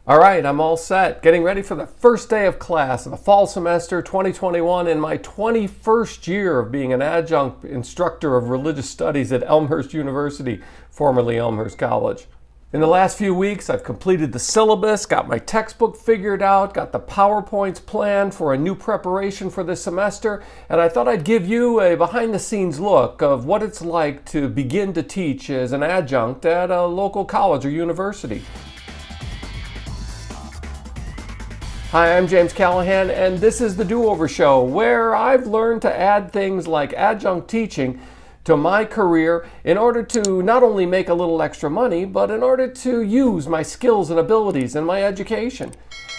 All right, I'm all set. Getting ready for the first day of class of the fall semester 2021 in my 21st year of being an adjunct instructor of religious studies at Elmhurst University, formerly Elmhurst College. In the last few weeks, I've completed the syllabus, got my textbook figured out, got the PowerPoints planned for a new preparation for this semester, and I thought I'd give you a behind-the-scenes look of what it's like to begin to teach as an adjunct at a local college or university. Hi, I'm James Callahan, and this is the Do-Over Show, where I've learned to add things like adjunct teaching to my career in order to not only make a little extra money, but in order to use my skills and abilities in my education.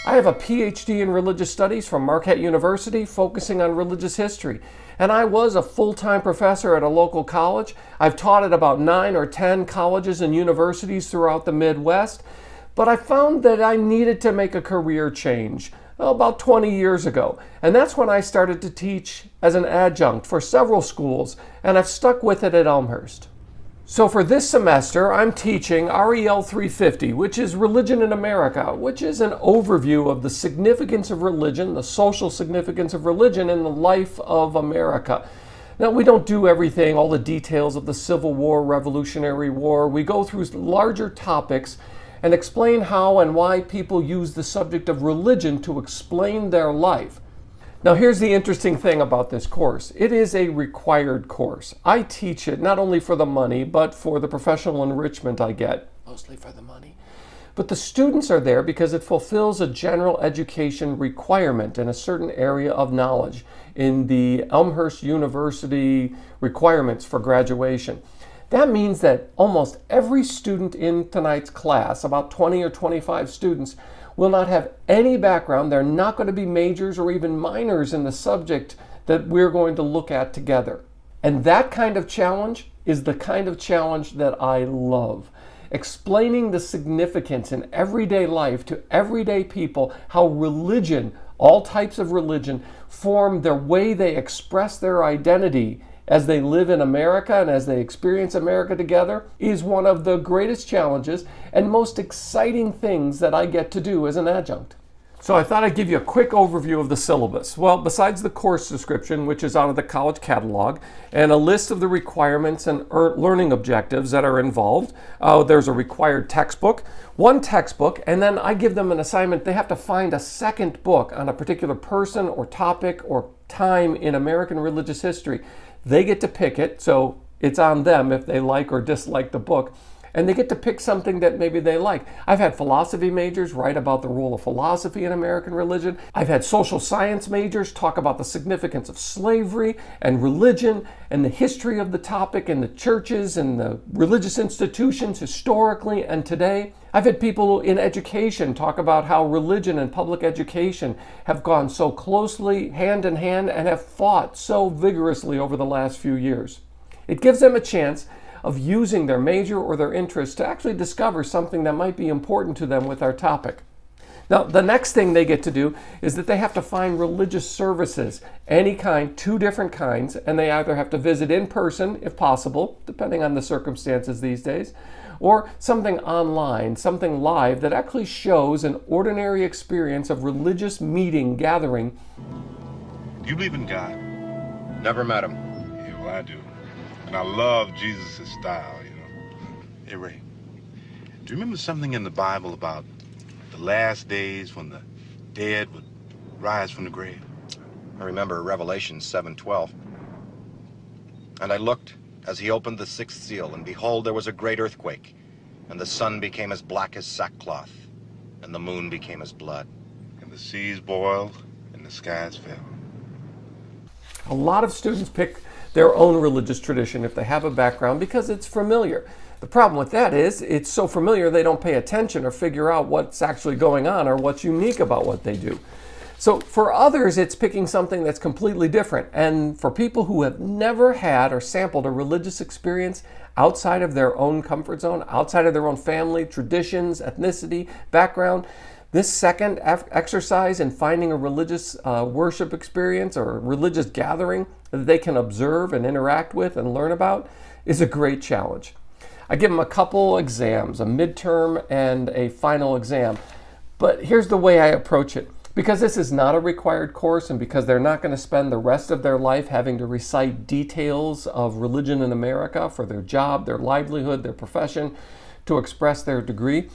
I have a Ph.D. in religious studies from Marquette University, focusing on religious history. And I was a full-time professor at a local college. I've taught at about 9 or 10 colleges and universities throughout the Midwest. But I found that I needed to make a career change about 20 years ago. And that's when I started to teach as an adjunct for several schools, and I've stuck with it at Elmhurst. So for this semester, I'm teaching REL 350, which is Religion in America, which is an overview of the significance of religion, the social significance of religion in the life of America. Now, we don't do everything, all the details of the Civil War, Revolutionary War. We go through larger topics and explain how and why people use the subject of religion to explain their life. Now, here's the interesting thing about this course. It is a required course. I teach it not only for the money, but for the professional enrichment I get, mostly for the money. But the students are there because it fulfills a general education requirement in a certain area of knowledge in the Elmhurst University requirements for graduation. That means that almost every student in tonight's class, about 20 or 25 students, will not have any background. They're not going to be majors or even minors in the subject that we're going to look at together. And that kind of challenge is the kind of challenge that I love. Explaining the significance in everyday life to everyday people, how religion, all types of religion, form the way they express their identity as they live in America and as they experience America together, is one of the greatest challenges and most exciting things that I get to do as an adjunct. So I thought I'd give you a quick overview of the syllabus. Well, besides the course description, which is out of the college catalog, and a list of the requirements and learning objectives that are involved, there's a required textbook, one textbook, and then I give them an assignment. They have to find a second book on a particular person or topic or time in American religious history. They get to pick it, so it's on them if they like or dislike the book. And they get to pick something that maybe they like. I've had philosophy majors write about the role of philosophy in American religion. I've had social science majors talk about the significance of slavery and religion and the history of the topic and the churches and the religious institutions historically and today. I've had people in education talk about how religion and public education have gone so closely hand in hand and have fought so vigorously over the last few years. It gives them a chance of using their major or their interest to actually discover something that might be important to them with our topic. Now, the next thing they get to do is that they have to find religious services, any kind, 2 different kinds, and they either have to visit in person, if possible, depending on the circumstances these days, or something online, something live that actually shows an ordinary experience of religious meeting, gathering. Do you believe in God? Never met him. Yeah, well, I do. And I love Jesus' style, you know. Hey, Ray, do you remember something in the Bible about the last days when the dead would rise from the grave? I remember Revelation 7:12. And I looked as he opened the 6th seal, and behold, there was a great earthquake, and the sun became as black as sackcloth, and the moon became as blood. And the seas boiled, and the skies fell. A lot of students pick their own religious tradition if they have a background because it's familiar. The problem with that is it's so familiar they don't pay attention or figure out what's actually going on or what's unique about what they do. So for others, it's picking something that's completely different. And for people who have never had or sampled a religious experience outside of their own comfort zone, outside of their own family, traditions, ethnicity, background, this second exercise in finding a religious worship experience or a religious gathering that they can observe and interact with and learn about is a great challenge. I give them a couple exams, a midterm and a final exam. But here's the way I approach it. Because this is not a required course, and because they're not going to spend the rest of their life having to recite details of religion in America for their job, their livelihood, their profession, to express their degree,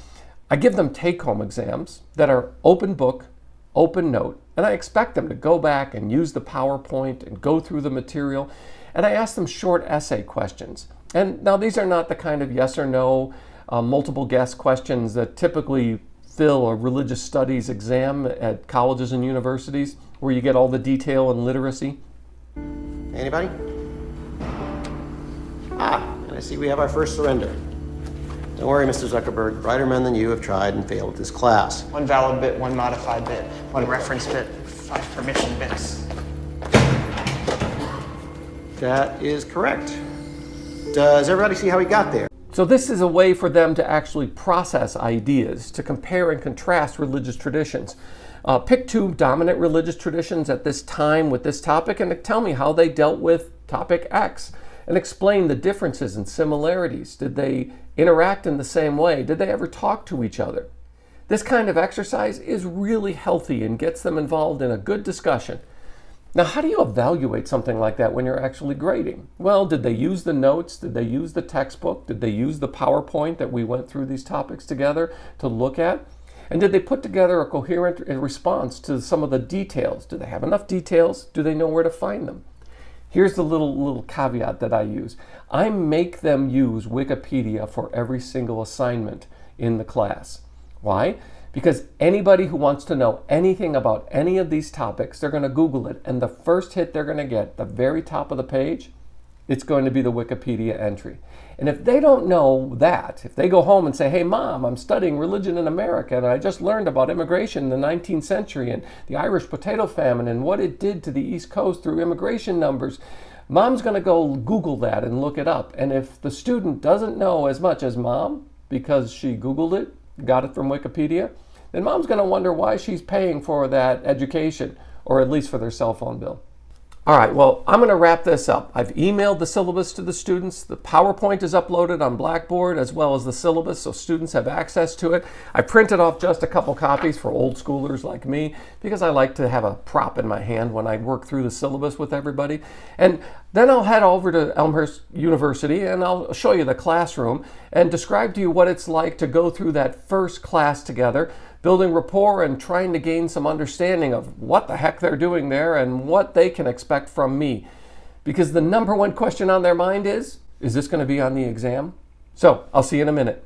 I give them take-home exams that are open book, open note, and I expect them to go back and use the PowerPoint and go through the material, and I ask them short essay questions. And now these are not the kind of yes or no, multiple guess questions that typically fill a religious studies exam at colleges and universities where you get all the detail and literacy. Anybody? And I see we have our first surrender. Don't worry, Mr. Zuckerberg. Brighter men than you have tried and failed at this class. One valid bit, one modified bit, one reference bit, 5 permission bits. That is correct. Does everybody see how we got there? So this is a way for them to actually process ideas, to compare and contrast religious traditions. Pick 2 dominant religious traditions at this time with this topic and tell me how they dealt with topic X, and explain the differences and similarities. Did they interact in the same way? Did they ever talk to each other? This kind of exercise is really healthy and gets them involved in a good discussion. Now, how do you evaluate something like that when you're actually grading? Well, did they use the notes? Did they use the textbook? Did they use the PowerPoint that we went through these topics together to look at? And did they put together a coherent response to some of the details? Do they have enough details? Do they know where to find them? Here's the little caveat that I use. I make them use Wikipedia for every single assignment in the class. Why? Because anybody who wants to know anything about any of these topics, they're going to Google it, and the first hit they're going to get, the very top of the page, it's going to be the Wikipedia entry. And if they don't know that, if they go home and say, hey, Mom, I'm studying religion in America, and I just learned about immigration in the 19th century and the Irish potato famine and what it did to the East Coast through immigration numbers, Mom's going to go Google that and look it up. And if the student doesn't know as much as Mom, because she Googled it, got it from Wikipedia, then Mom's going to wonder why she's paying for that education, or at least for their cell phone bill. All right, well, I'm going to wrap this up. I've emailed the syllabus to the students. The PowerPoint is uploaded on Blackboard as well as the syllabus, so students have access to it. I printed off just a couple copies for old schoolers like me because I like to have a prop in my hand when I work through the syllabus with everybody. And then I'll head over to Elmhurst University and I'll show you the classroom and describe to you what it's like to go through that first class together, building rapport and trying to gain some understanding of what the heck they're doing there and what they can expect from me. Because the number one question on their mind is this going to be on the exam? So, I'll see you in a minute.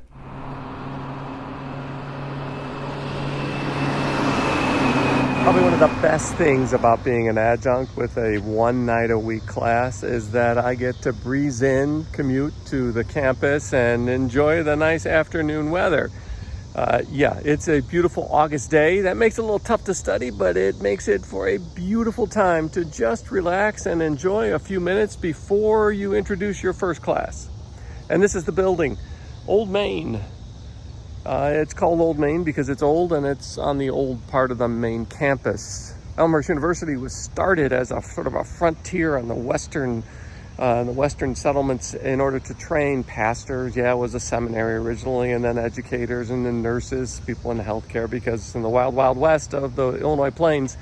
Probably one of the best things about being an adjunct with a 1-night-a-week class is that I get to breeze in, commute to the campus, and enjoy the nice afternoon weather. Yeah, it's a beautiful August day. That makes it a little tough to study, but it makes it for a beautiful time to just relax and enjoy a few minutes before you introduce your first class. And this is the building, Old Main. It's called Old Main because it's old and it's on the old part of the main campus. Elmhurst University was started as a sort of a frontier on the western settlements in order to train pastors. Yeah, it was a seminary originally, and then educators, and then nurses, people in healthcare, because in the wild, wild west of the Illinois plains,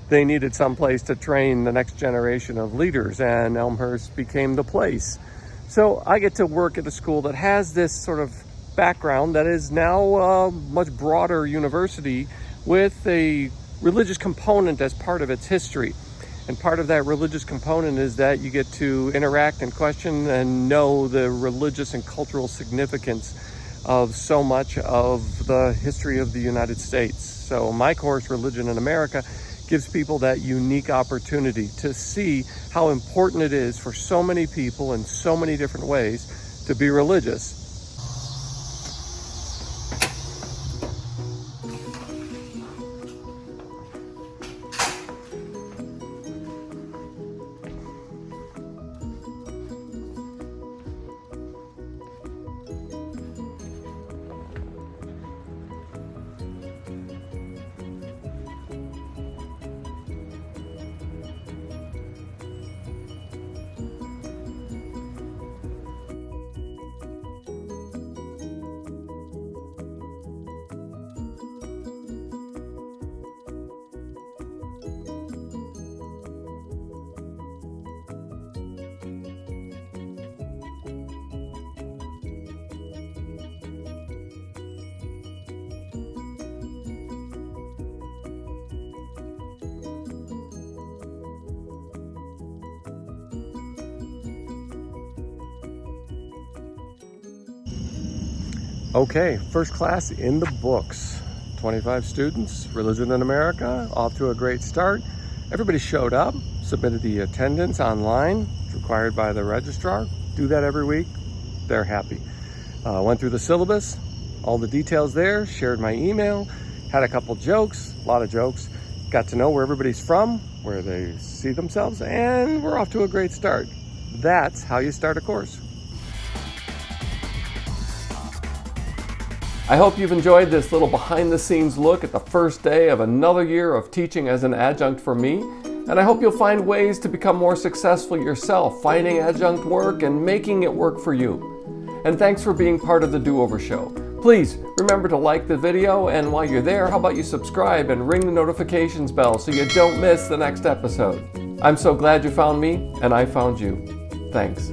they needed some place to train the next generation of leaders, and Elmhurst became the place. So I get to work at a school that has this sort of background that is now a much broader university with a religious component as part of its history. And part of that religious component is that you get to interact and question and know the religious and cultural significance of so much of the history of the United States. So my course, Religion in America, gives people that unique opportunity to see how important it is for so many people in so many different ways to be religious. Okay, first class in the books. 25 students, Religion in America, off to a great start. Everybody showed up, submitted the attendance online, required by the registrar. Do that every week. They're happy. Went through the syllabus, all the details there, shared my email, had a couple jokes, a lot of jokes, got to know where everybody's from, where they see themselves, and we're off to a great start. That's how you start a course. I hope you've enjoyed this little behind-the-scenes look at the first day of another year of teaching as an adjunct for me, and I hope you'll find ways to become more successful yourself, finding adjunct work and making it work for you. And thanks for being part of the Do-Over Show. Please remember to like the video, and while you're there, how about you subscribe and ring the notifications bell so you don't miss the next episode. I'm so glad you found me, and I found you. Thanks.